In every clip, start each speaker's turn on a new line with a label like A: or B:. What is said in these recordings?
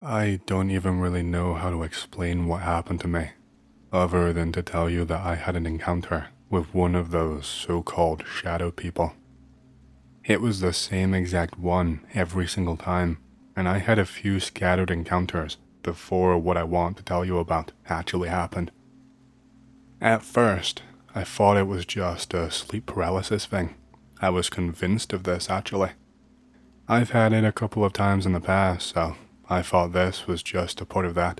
A: I don't even really know how to explain what happened to me, other than to tell you that I had an encounter with one of those so-called shadow people. It was the same exact one every single time, and I had a few scattered encounters before what I want to tell you about actually happened. At first, I thought it was just a sleep paralysis thing. I was convinced of this actually. I've had it a couple of times in the past, so I thought this was just a part of that.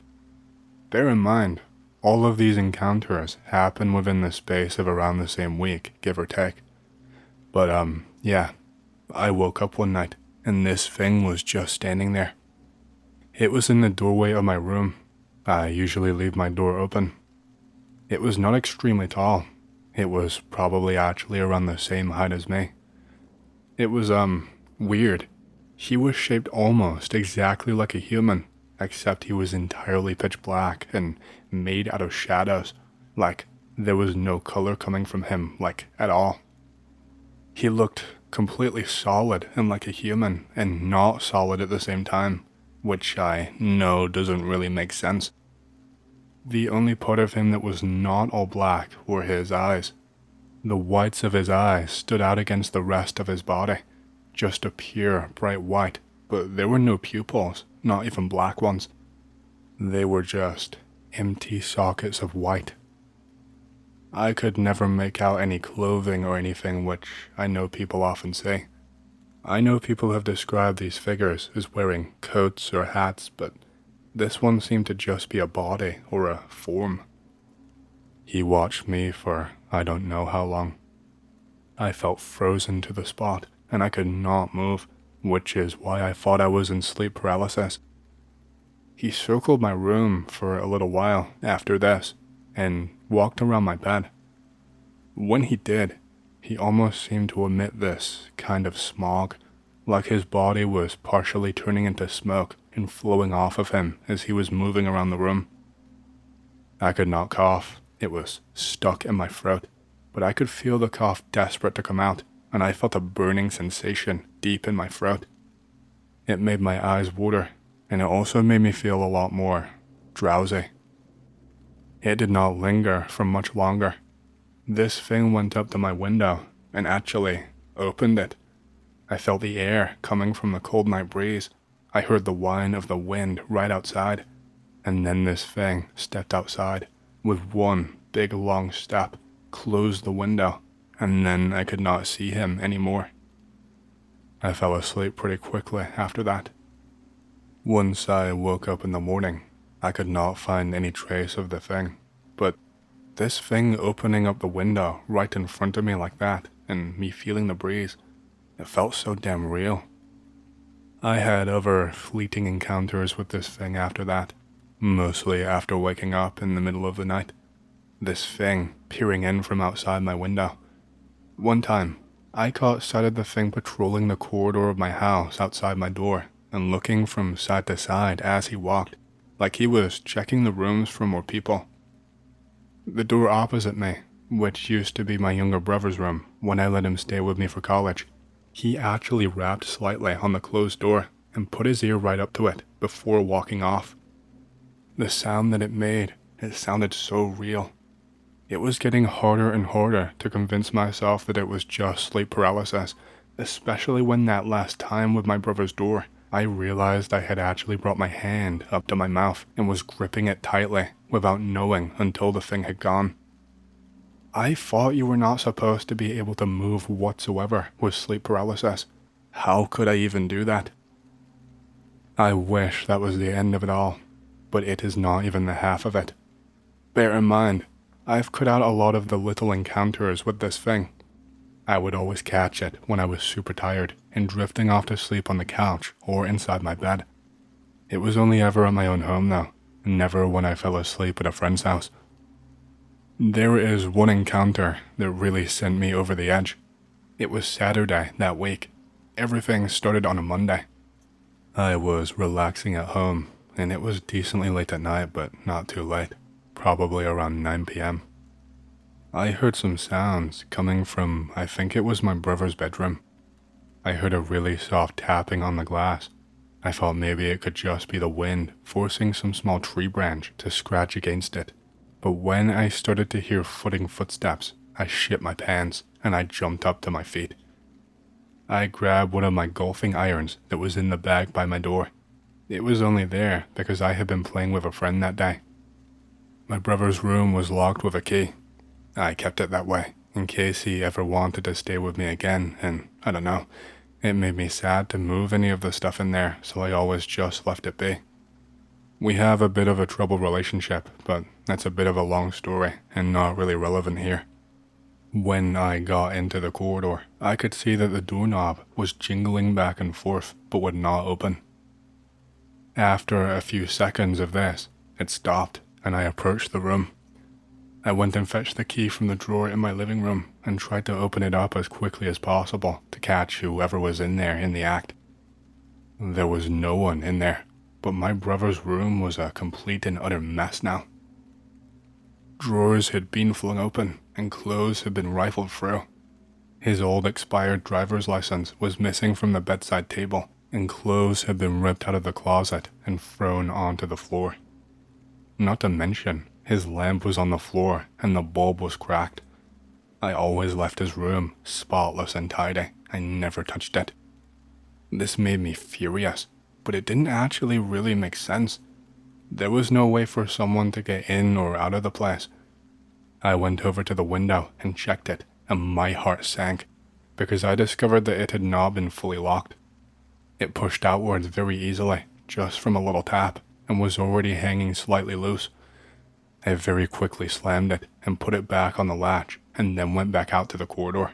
A: Bear in mind, all of these encounters happen within the space of around the same week, give or take. But yeah, I woke up one night, and this thing was just standing there. It was in the doorway of my room. I usually leave my door open. It was not extremely tall. It was probably actually around the same height as me. It was, weird. He was shaped almost exactly like a human, except he was entirely pitch black and made out of shadows, like there was no color coming from him, like at all. He looked completely solid and like a human, and not solid at the same time, which I know doesn't really make sense. The only part of him that was not all black were his eyes. The whites of his eyes stood out against the rest of his body, just a pure bright white, but there were no pupils, not even black ones. They were just empty sockets of white. I could never make out any clothing or anything, which I know people often say. I know people have described these figures as wearing coats or hats, but this one seemed to just be a body or a form. He watched me for I don't know how long. I felt frozen to the spot, and I could not move, which is why I thought I was in sleep paralysis. He circled my room for a little while after this, and walked around my bed. When he did, he almost seemed to emit this kind of smog, like his body was partially turning into smoke and flowing off of him as he was moving around the room. I could not cough. It was stuck in my throat, but I could feel the cough desperate to come out, and I felt a burning sensation deep in my throat. It made my eyes water, and it also made me feel a lot more drowsy. It did not linger for much longer. This thing went up to my window and actually opened it. I felt the air coming from the cold night breeze. I heard the whine of the wind right outside, and then this thing stepped outside with one big long step, closed the window, and then I could not see him anymore. I fell asleep pretty quickly after that. Once I woke up in the morning, I could not find any trace of the thing, but this thing opening up the window right in front of me like that, and me feeling the breeze, it felt so damn real. I had other fleeting encounters with this thing after that, mostly after waking up in the middle of the night. This thing peering in from outside my window. One time, I caught sight of the thing patrolling the corridor of my house outside my door and looking from side to side as he walked, like he was checking the rooms for more people. The door opposite me, which used to be my younger brother's room when I let him stay with me for college, he actually rapped slightly on the closed door and put his ear right up to it before walking off. The sound that it made, it sounded so real. It was getting harder and harder to convince myself that it was just sleep paralysis, especially when that last time with my brother's door, I realized I had actually brought my hand up to my mouth and was gripping it tightly without knowing until the thing had gone. I thought you were not supposed to be able to move whatsoever with sleep paralysis. How could I even do that? I wish that was the end of it all, but it is not even the half of it. Bear in mind, I've cut out a lot of the little encounters with this thing. I would always catch it when I was super tired and drifting off to sleep on the couch or inside my bed. It was only ever at my own home though, never when I fell asleep at a friend's house. There is one encounter that really sent me over the edge. It was Saturday that week. Everything started on a Monday. I was relaxing at home, and it was decently late at night, but not too late, probably around 9 p.m. I heard some sounds coming from, I think it was my brother's bedroom. I heard a really soft tapping on the glass. I thought maybe it could just be the wind forcing some small tree branch to scratch against it. But when I started to hear footing footsteps, I shit my pants and I jumped up to my feet. I grabbed one of my golfing irons that was in the bag by my door. It was only there because I had been playing with a friend that day. My brother's room was locked with a key. I kept it that way in case he ever wanted to stay with me again, and I don't know, it made me sad to move any of the stuff in there, so I always just left it be. We have a bit of a troubled relationship, but that's a bit of a long story and not really relevant here. When I got into the corridor, I could see that the doorknob was jingling back and forth but would not open. After a few seconds of this, it stopped and I approached the room. I went and fetched the key from the drawer in my living room and tried to open it up as quickly as possible to catch whoever was in there in the act. There was no one in there, but my brother's room was a complete and utter mess now. Drawers had been flung open and clothes had been rifled through. His old expired driver's license was missing from the bedside table, and clothes had been ripped out of the closet and thrown onto the floor. Not to mention, his lamp was on the floor and the bulb was cracked. I always left his room spotless and tidy. I never touched it. This made me furious, but it didn't actually really make sense. There was no way for someone to get in or out of the place. I went over to the window and checked it, and my heart sank, because I discovered that it had not been fully locked. It pushed outwards very easily, just from a little tap, and was already hanging slightly loose. I very quickly slammed it and put it back on the latch, and then went back out to the corridor.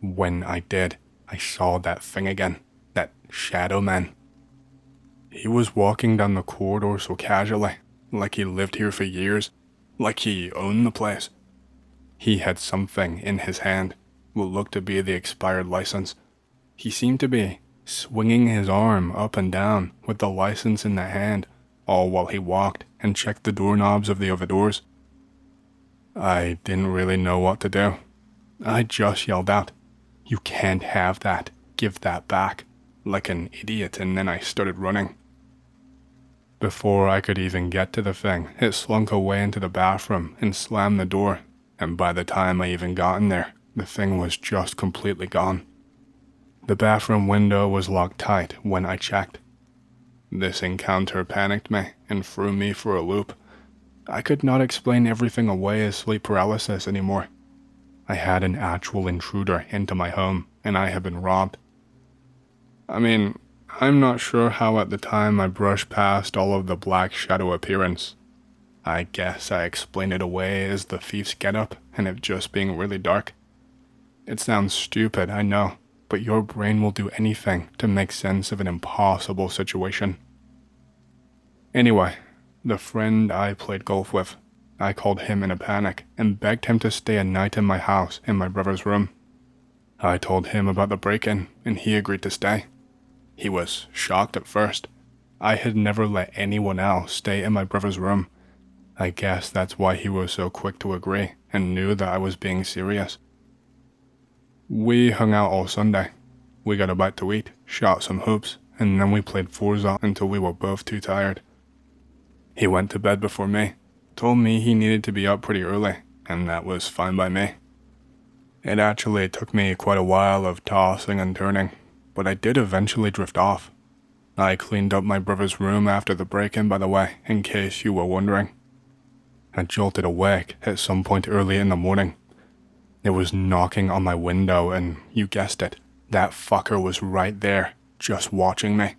A: When I did, I saw that thing again, that shadow man. He was walking down the corridor so casually, like he lived here for years, like he owned the place. He had something in his hand, what looked to be the expired license. He seemed to be swinging his arm up and down with the license in the hand, all while he walked and checked the doorknobs of the other doors. I didn't really know what to do. I just yelled out, "You can't have that, give that back," like an idiot, and then I started running. Before I could even get to the thing, it slunk away into the bathroom and slammed the door, and by the time I even got in there, the thing was just completely gone. The bathroom window was locked tight when I checked. This encounter panicked me and threw me for a loop. I could not explain everything away as sleep paralysis anymore. I had an actual intruder into my home, and I had been robbed. I mean, I'm not sure how at the time I brushed past all of the black shadow appearance. I guess I explained it away as the thief's getup and it just being really dark. It sounds stupid, I know, but your brain will do anything to make sense of an impossible situation. Anyway, the friend I played golf with, I called him in a panic and begged him to stay a night in my house in my brother's room. I told him about the break-in and he agreed to stay. He was shocked at first. I had never let anyone else stay in my brother's room. I guess that's why he was so quick to agree and knew that I was being serious. We hung out all Sunday. We got a bite to eat, shot some hoops, and then we played Forza until we were both too tired. He went to bed before me, told me he needed to be up pretty early, and that was fine by me. It actually took me quite a while of tossing and turning, but I did eventually drift off. I cleaned up my brother's room after the break-in, by the way, in case you were wondering. I jolted awake at some point early in the morning. It was knocking on my window and, you guessed it, that fucker was right there, just watching me.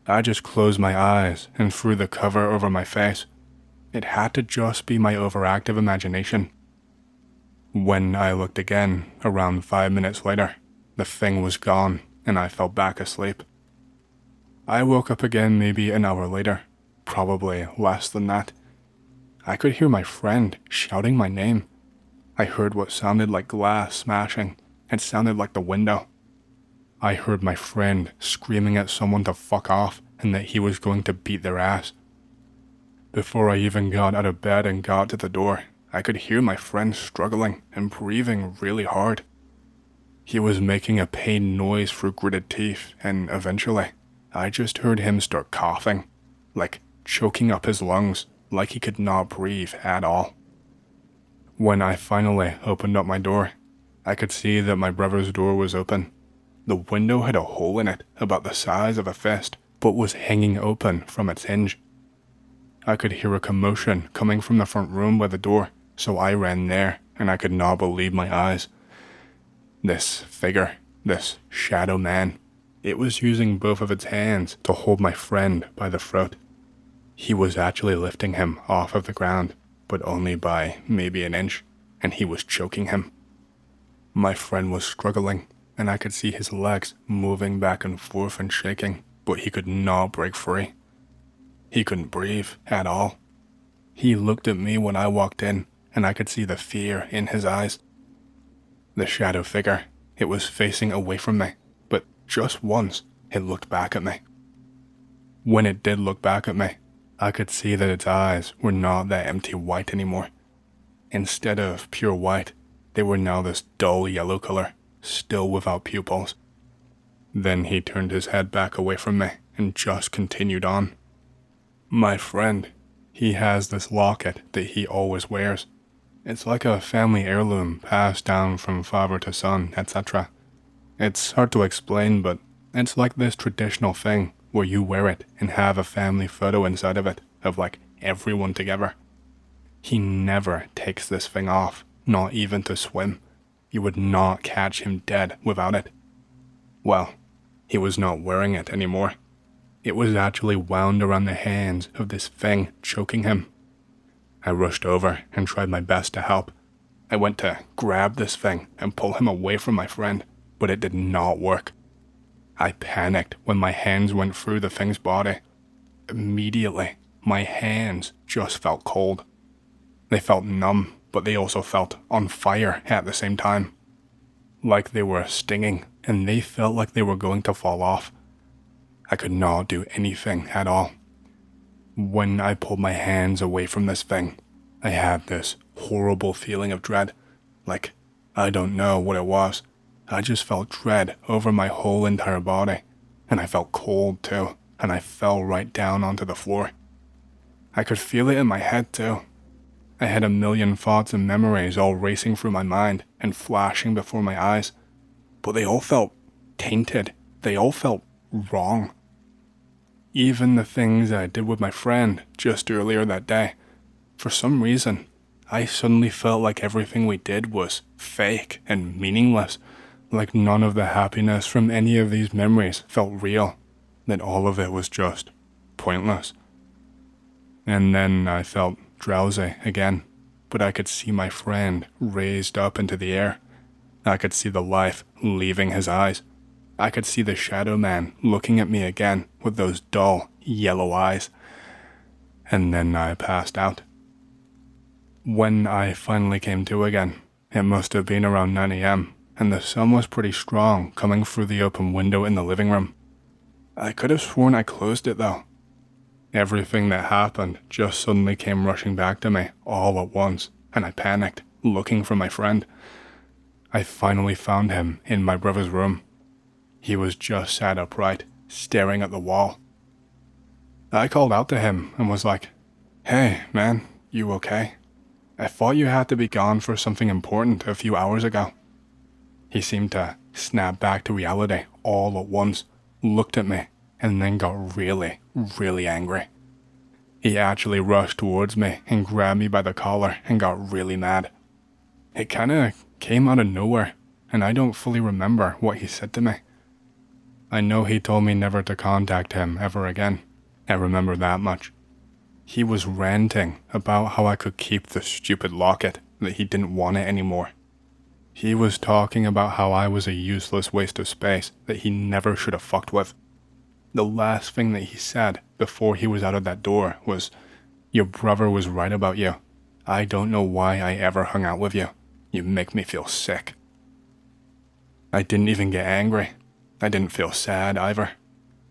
A: I just closed my eyes and threw the cover over my face. It had to just be my overactive imagination. When I looked again, around 5 minutes later, the thing was gone and I fell back asleep. I woke up again maybe an hour later, probably less than that. I could hear my friend shouting my name. I heard what sounded like glass smashing. It sounded like the window. I heard my friend screaming at someone to fuck off and that he was going to beat their ass. Before I even got out of bed and got to the door, I could hear my friend struggling and breathing really hard. He was making a pained noise through gritted teeth, and eventually, I just heard him start coughing, like choking up his lungs, like he could not breathe at all. When I finally opened up my door, I could see that my brother's door was open. The window had a hole in it about the size of a fist, but was hanging open from its hinge. I could hear a commotion coming from the front room by the door, so I ran there, and I could not believe my eyes. This figure, this shadow man, it was using both of its hands to hold my friend by the throat. He was actually lifting him off of the ground, but only by maybe an inch, and he was choking him. My friend was struggling, and I could see his legs moving back and forth and shaking, but he could not break free. He couldn't breathe at all. He looked at me when I walked in, and I could see the fear in his eyes. The shadow figure, it was facing away from me, but just once it looked back at me. When it did look back at me, I could see that its eyes were not that empty white anymore. Instead of pure white, they were now this dull yellow color, still without pupils. Then he turned his head back away from me and just continued on. My friend, he has this locket that he always wears. It's like a family heirloom passed down from father to son, etc. It's hard to explain, but it's like this traditional thing where you wear it and have a family photo inside of it, of like everyone together. He never takes this thing off, not even to swim. You would not catch him dead without it. Well, he was not wearing it anymore. It was actually wound around the hands of this thing choking him. I rushed over and tried my best to help. I went to grab this thing and pull him away from my friend, but it did not work. I panicked when my hands went through the thing's body. Immediately, my hands just felt cold. They felt numb, but they also felt on fire at the same time. Like they were stinging, and they felt like they were going to fall off. I could not do anything at all. When I pulled my hands away from this thing, I had this horrible feeling of dread. Like, I don't know what it was. I just felt dread over my whole entire body, and I felt cold too, and I fell right down onto the floor. I could feel it in my head too. I had a million thoughts and memories all racing through my mind and flashing before my eyes, but they all felt tainted. They all felt wrong. Even the things I did with my friend just earlier that day, for some reason, I suddenly felt like everything we did was fake and meaningless, like none of the happiness from any of these memories felt real, that all of it was just pointless. And then I felt drowsy again, but I could see my friend raised up into the air. I could see the life leaving his eyes. I could see the shadow man looking at me again with those dull, yellow eyes. And then I passed out. When I finally came to again, it must have been around 9 a.m., and the sun was pretty strong coming through the open window in the living room. I could have sworn I closed it though. Everything that happened just suddenly came rushing back to me all at once, and I panicked, looking for my friend. I finally found him in my brother's room. He was just sat upright, staring at the wall. I called out to him and was like, "Hey, man, you okay? I thought you had to be gone for something important a few hours ago." He seemed to snap back to reality all at once, looked at me, and then got really, really angry. He actually rushed towards me and grabbed me by the collar and got really mad. It kinda came out of nowhere, and I don't fully remember what he said to me. I know he told me never to contact him ever again. I remember that much. He was ranting about how I could keep the stupid locket, that he didn't want it anymore. He was talking about how I was a useless waste of space that he never should have fucked with. The last thing that he said before he was out of that door was, "Your brother was right about you. I don't know why I ever hung out with you. You make me feel sick." I didn't even get angry. I didn't feel sad either.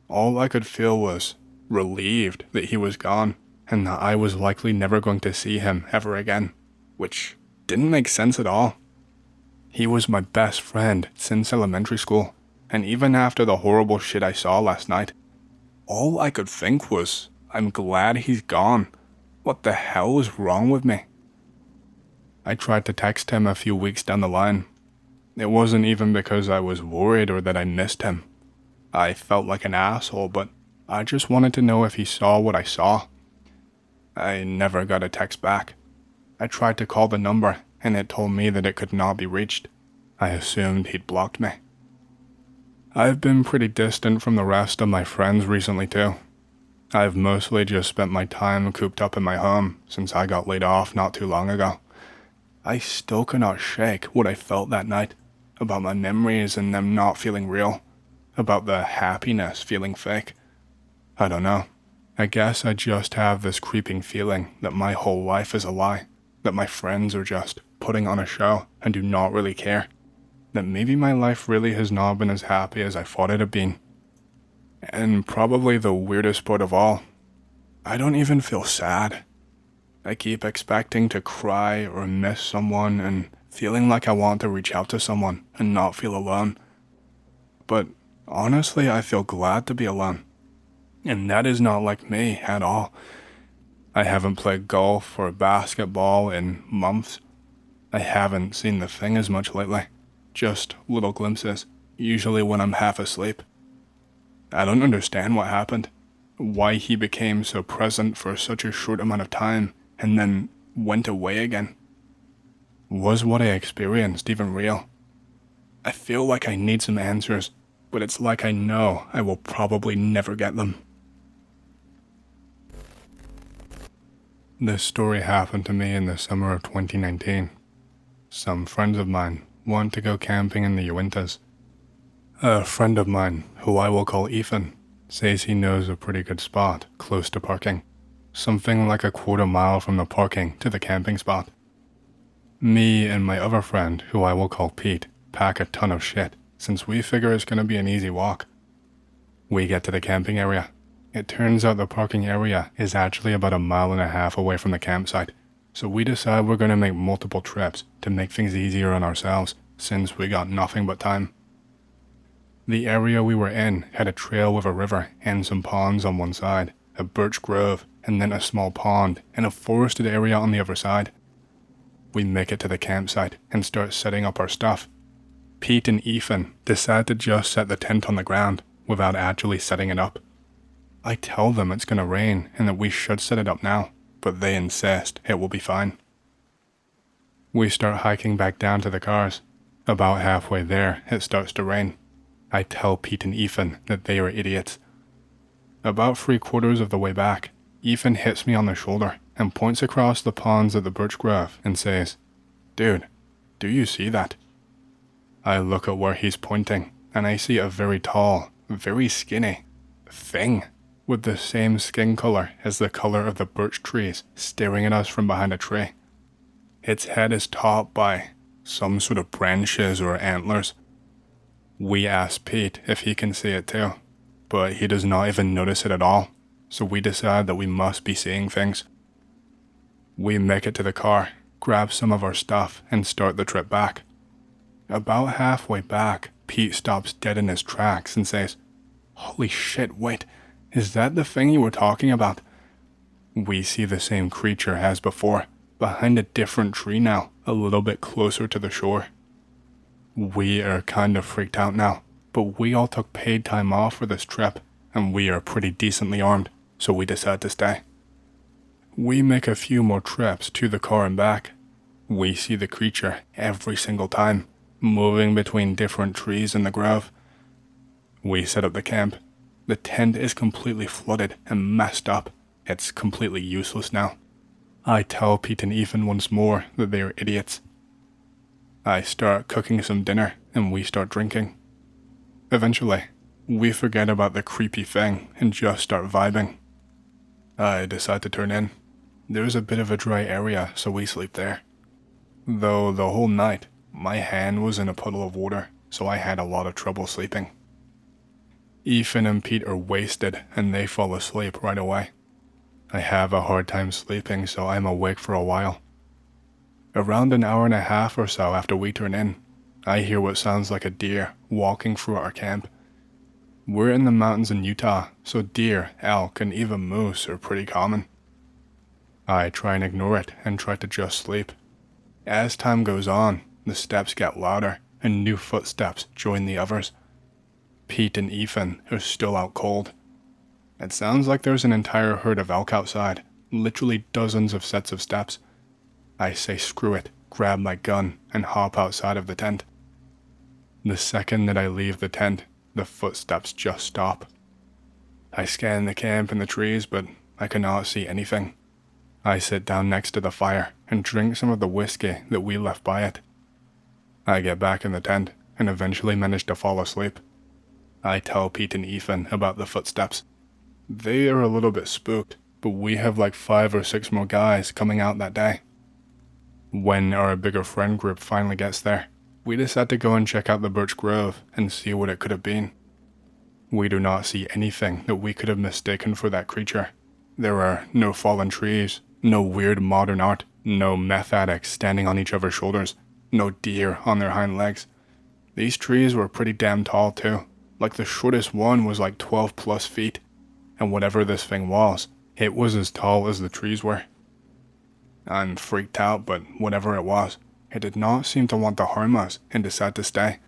A: All I could feel was relieved that he was gone and that I was likely never going to see him ever again, which didn't make sense at all. He was my best friend since elementary school, and even after the horrible shit I saw last night, all I could think was, I'm glad he's gone. What the hell is wrong with me? I tried to text him a few weeks down the line. It wasn't even because I was worried or that I missed him. I felt like an asshole, but I just wanted to know if he saw what I saw. I never got a text back. I tried to call the number, and it told me that it could not be reached. I assumed he'd blocked me. I've been pretty distant from the rest of my friends recently too. I've mostly just spent my time cooped up in my home since I got laid off not too long ago. I still cannot shake what I felt that night, about my memories and them not feeling real, about the happiness feeling fake. I don't know. I guess I just have this creeping feeling that my whole life is a lie, that my friends are just putting on a show and do not really care, that maybe my life really has not been as happy as I thought it had been. And probably the weirdest part of all, I don't even feel sad. I keep expecting to cry or miss someone and feeling like I want to reach out to someone and not feel alone. But honestly, I feel glad to be alone. And that is not like me at all. I haven't played golf or basketball in months. I haven't seen the thing as much lately. Just little glimpses, usually when I'm half asleep. I don't understand what happened, why he became so present for such a short amount of time and then went away again. Was what I experienced even real? I feel like I need some answers, but it's like I know I will probably never get them. This story happened to me in the summer of 2019. Some friends of mine want to go camping in the Uintas. A friend of mine, who I will call Ethan, says he knows a pretty good spot close to parking, something like a quarter mile from the parking to the camping spot. Me and my other friend, who I will call Pete, pack a ton of shit since we figure it's going to be an easy walk. We get to the camping area. It turns out the parking area is actually about 1.5 miles away from the campsite, so we decide we're going to make multiple trips to make things easier on ourselves since we got nothing but time. The area we were in had a trail with a river and some ponds on one side, a birch grove, and then a small pond and a forested area on the other side. We make it to the campsite and start setting up our stuff. Pete and Ethan decide to just set the tent on the ground without actually setting it up. I tell them it's going to rain and that we should set it up now, but they insist it will be fine. We start hiking back down to the cars. About halfway there, it starts to rain. I tell Pete and Ethan that they are idiots. About 3/4 of the way back, Ethan hits me on the shoulder and points across the ponds at the birch grove and says, "Dude, do you see that?" I look at where he's pointing and I see a very tall, very skinny thing with the same skin color as the color of the birch trees staring at us from behind a tree. Its head is topped by some sort of branches or antlers. We ask Pete if he can see it too, but he does not even notice it at all, so we decide that we must be seeing things. We make it to the car, grab some of our stuff, and start the trip back. About halfway back, Pete stops dead in his tracks and says, "Holy shit, wait, is that the thing you were talking about?" We see the same creature as before, behind a different tree now, a little bit closer to the shore. We are kind of freaked out now, but we all took paid time off for this trip, and we are pretty decently armed, so we decide to stay. We make a few more trips to the car and back. We see the creature every single time, moving between different trees in the grove. We set up the camp. The tent is completely flooded and messed up. It's completely useless now. I tell Pete and Ethan once more that they are idiots. I start cooking some dinner and we start drinking. Eventually, we forget about the creepy thing and just start vibing. I decide to turn in. There's a bit of a dry area, so we sleep there. Though the whole night, my hand was in a puddle of water, so I had a lot of trouble sleeping. Ethan and Pete are wasted and they fall asleep right away. I have a hard time sleeping, so I'm awake for a while. Around 1.5 hours or so after we turn in, I hear what sounds like a deer walking through our camp. We're in the mountains in Utah, so deer, elk, and even moose are pretty common. I try and ignore it and try to just sleep. As time goes on, the steps get louder and new footsteps join the others. Pete and Ethan are still out cold. It sounds like there's an entire herd of elk outside, literally dozens of sets of steps. I say screw it, grab my gun, and hop outside of the tent. The second that I leave the tent, the footsteps just stop. I scan the camp and the trees, but I cannot see anything. I sit down next to the fire and drink some of the whiskey that we left by it. I get back in the tent and eventually manage to fall asleep. I tell Pete and Ethan about the footsteps. They are a little bit spooked, but we have like 5 or 6 more guys coming out that day. When our bigger friend group finally gets there, we decide to go and check out the birch grove and see what it could have been. We do not see anything that we could have mistaken for that creature. There are no fallen trees, no weird modern art, no meth addicts standing on each other's shoulders, no deer on their hind legs. These trees were pretty damn tall too. Like the shortest one was like 12 plus feet, and whatever this thing was, it was as tall as the trees were. I'm freaked out, but whatever it was, it did not seem to want to harm us and decide to stay.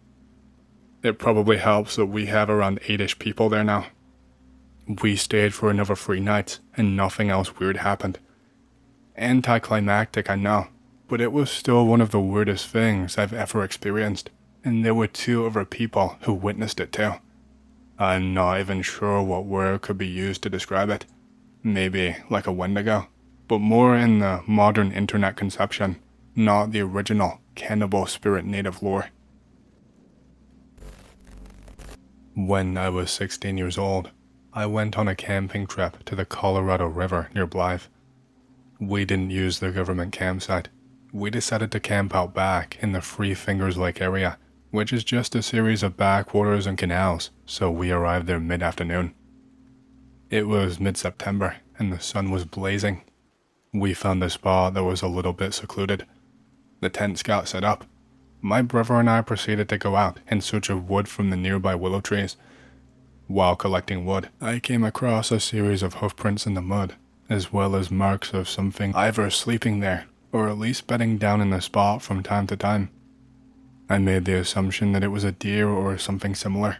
A: It probably helps that we have around 8-ish people there now. We stayed for another 3 nights, and nothing else weird happened. Anticlimactic, I know, but it was still one of the weirdest things I've ever experienced, and there were 2 other people who witnessed it too. I'm not even sure what word could be used to describe it. Maybe like a wendigo, but more in the modern internet conception, not the original cannibal spirit native lore. When I was 16 years old, I went on a camping trip to the Colorado River near Blythe. We didn't use the government campsite. We decided to camp out back in the Three Fingers Lake area, which is just a series of backwaters and canals, so we arrived there mid-afternoon. It was mid-September, and the sun was blazing. We found a spot that was a little bit secluded. The tents got set up. My brother and I proceeded to go out in search of wood from the nearby willow trees. While collecting wood, I came across a series of hoofprints in the mud, as well as marks of something either sleeping there, or at least bedding down in the spot from time to time. I made the assumption that it was a deer or something similar.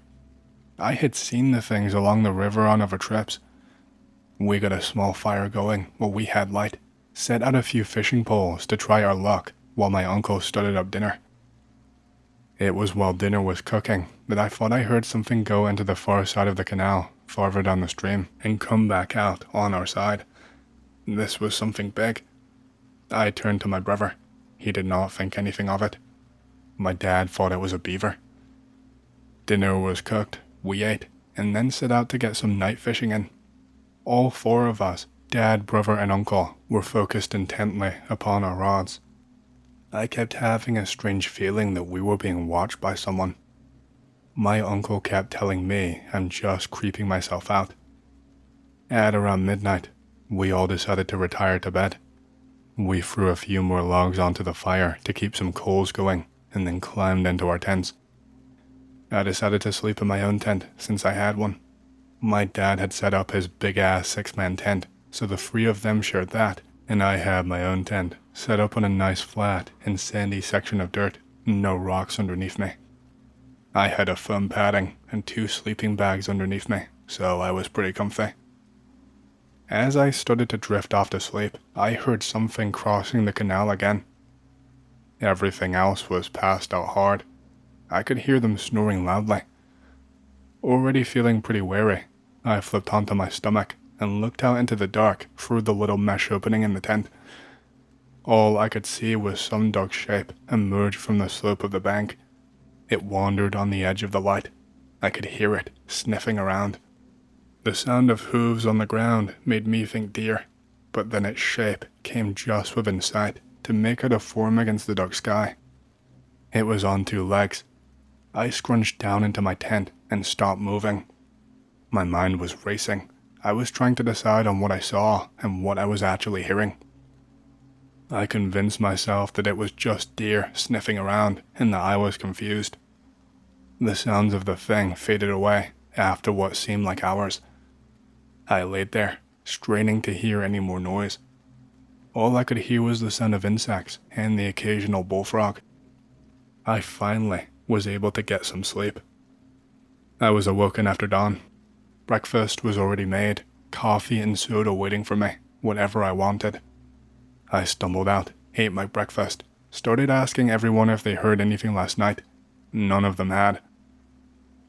A: I had seen the things along the river on other trips. We got a small fire going while we had light, set out a few fishing poles to try our luck while my uncle started up dinner. It was while dinner was cooking that I thought I heard something go into the far side of the canal, farther down the stream, and come back out on our side. This was something big. I turned to my brother. He did not think anything of it. My dad thought it was a beaver. Dinner was cooked, we ate, and then set out to get some night fishing in. All 4 of us, dad, brother, and uncle, were focused intently upon our rods. I kept having a strange feeling that we were being watched by someone. My uncle kept telling me I'm just creeping myself out. At around midnight, we all decided to retire to bed. We threw a few more logs onto the fire to keep some coals going, and then climbed into our tents. I decided to sleep in my own tent since I had one. My dad had set up his big-ass 6-man tent, so the 3 of them shared that, and I had my own tent, set up on a nice flat and sandy section of dirt, no rocks underneath me. I had a foam padding and 2 sleeping bags underneath me, so I was pretty comfy. As I started to drift off to sleep, I heard something crossing the canal again. Everything else was passed out hard. I could hear them snoring loudly. Already feeling pretty wary, I flipped onto my stomach and looked out into the dark through the little mesh opening in the tent. All I could see was some dark shape emerge from the slope of the bank. It wandered on the edge of the light. I could hear it sniffing around. The sound of hooves on the ground made me think deer, but then its shape came just within sight to make out a form against the dark sky. It was on 2 legs. I scrunched down into my tent and stopped moving. My mind was racing. I was trying to decide on what I saw and what I was actually hearing. I convinced myself that it was just deer sniffing around and that I was confused. The sounds of the thing faded away, after what seemed like hours. I laid there, straining to hear any more noise. All I could hear was the sound of insects and the occasional bullfrog. I finally was able to get some sleep. I was awoken after dawn. Breakfast was already made, coffee and soda waiting for me, whatever I wanted. I stumbled out, ate my breakfast, started asking everyone if they heard anything last night. None of them had.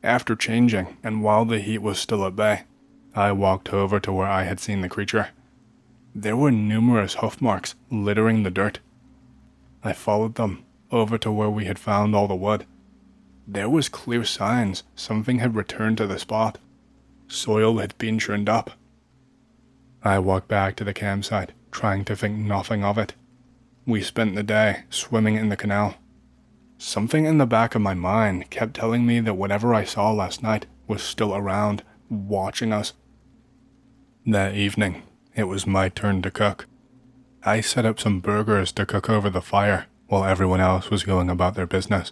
A: After changing, and while the heat was still at bay, I walked over to where I had seen the creature. There were numerous hoof marks littering the dirt. I followed them over to where we had found all the wood. There was clear signs something had returned to the spot. Soil had been churned up. I walked back to the campsite, trying to think nothing of it. We spent the day swimming in the canal. Something in the back of my mind kept telling me that whatever I saw last night was still around, watching us. That evening, it was my turn to cook. I set up some burgers to cook over the fire while everyone else was going about their business.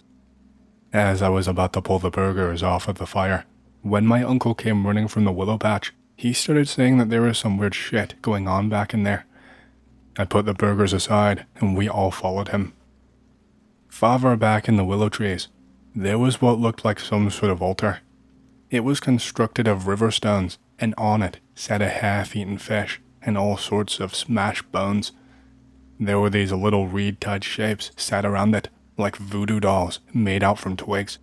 A: As I was about to pull the burgers off of the fire, when my uncle came running from the willow patch, he started saying that there was some weird shit going on back in there. I put the burgers aside and we all followed him. Farther back in the willow trees, there was what looked like some sort of altar. It was constructed of river stones, and on it sat a half-eaten fish and all sorts of smashed bones. There were these little reed-tied shapes sat around it, like voodoo dolls made out from twigs.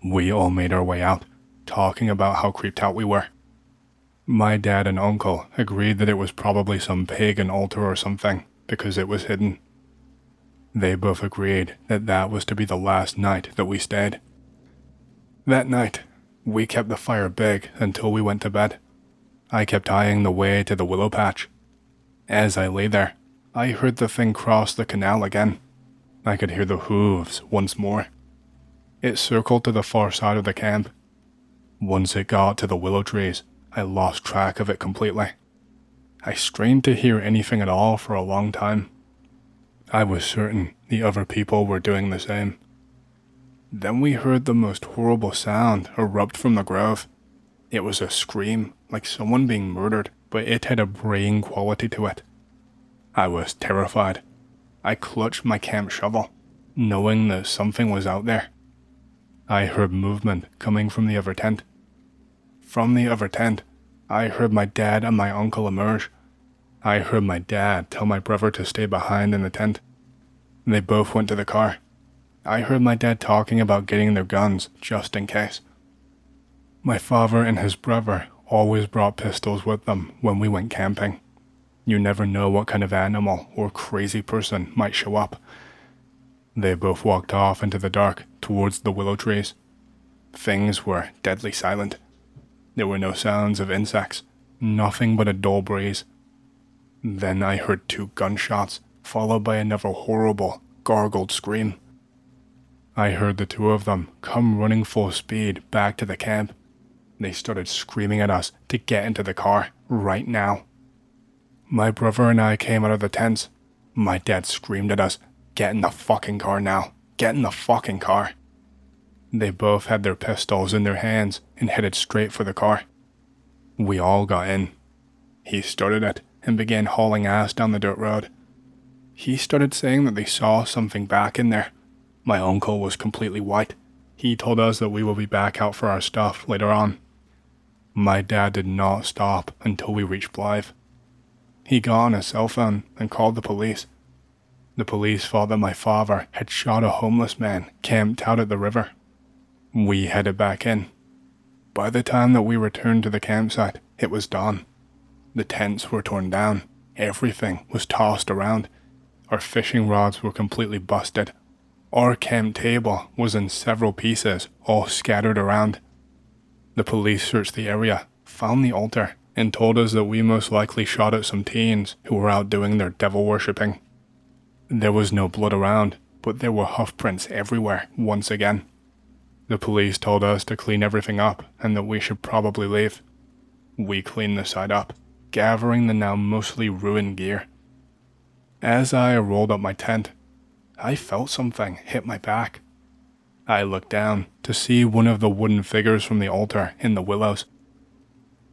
A: We all made our way out, talking about how creeped out we were. My dad and uncle agreed that it was probably some pagan altar or something, because it was hidden. They both agreed that that was to be the last night that we stayed. That night, we kept the fire big until we went to bed. I kept eyeing the way to the willow patch. As I lay there, I heard the thing cross the canal again. I could hear the hooves once more. It circled to the far side of the camp. Once it got to the willow trees, I lost track of it completely. I strained to hear anything at all for a long time. I was certain the other people were doing the same. Then we heard the most horrible sound erupt from the grove. It was a scream, like someone being murdered, but it had a braying quality to it. I was terrified. I clutched my camp shovel, knowing that something was out there. I heard movement coming from the other tent. From the other tent, I heard my dad and my uncle emerge. I heard my dad tell my brother to stay behind in the tent. They both went to the car. I heard my dad talking about getting their guns just in case. My father and his brother always brought pistols with them when we went camping. You never know what kind of animal or crazy person might show up. They both walked off into the dark towards the willow trees. Things were deadly silent. There were no sounds of insects, nothing but a dull breeze. Then I heard 2 gunshots, followed by another horrible, gargled scream. I heard the 2 of them come running full speed back to the camp. They started screaming at us to get into the car right now. My brother and I came out of the tents. My dad screamed at us, "Get in the fucking car now. Get in the fucking car." They both had their pistols in their hands and headed straight for the car. We all got in. He started it and began hauling ass down the dirt road. He started saying that they saw something back in there. My uncle was completely white. He told us that we will be back out for our stuff later on. My dad did not stop until we reached Blythe. He got on his cell phone and called the police. The police thought that my father had shot a homeless man camped out at the river. We headed back in. By the time that we returned to the campsite, it was dawn. The tents were torn down. Everything was tossed around. Our fishing rods were completely busted. Our camp table was in several pieces, all scattered around. The police searched the area, found the altar, and told us that we most likely shot at some teens who were out doing their devil worshipping. There was no blood around, but there were hoof prints everywhere once again. The police told us to clean everything up and that we should probably leave. We cleaned the site up, gathering the now mostly ruined gear. As I rolled up my tent, I felt something hit my back. I looked down to see one of the wooden figures from the altar in the willows.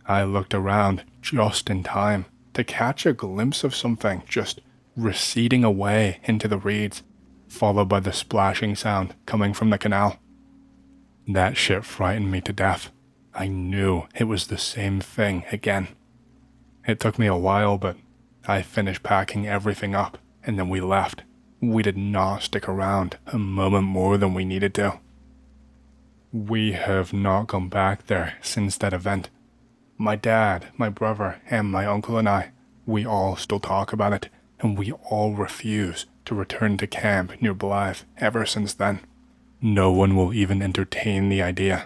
A: I looked around just in time to catch a glimpse of something just receding away into the reeds, followed by the splashing sound coming from the canal. That shit frightened me to death. I knew it was the same thing again. It took me a while, but I finished packing everything up, and then we left. We did not stick around a moment more than we needed to. We have not gone back there since that event. My dad, my brother, and my uncle and I, we all still talk about it, and we all refuse to return to camp near Blythe ever since then. No one will even entertain the idea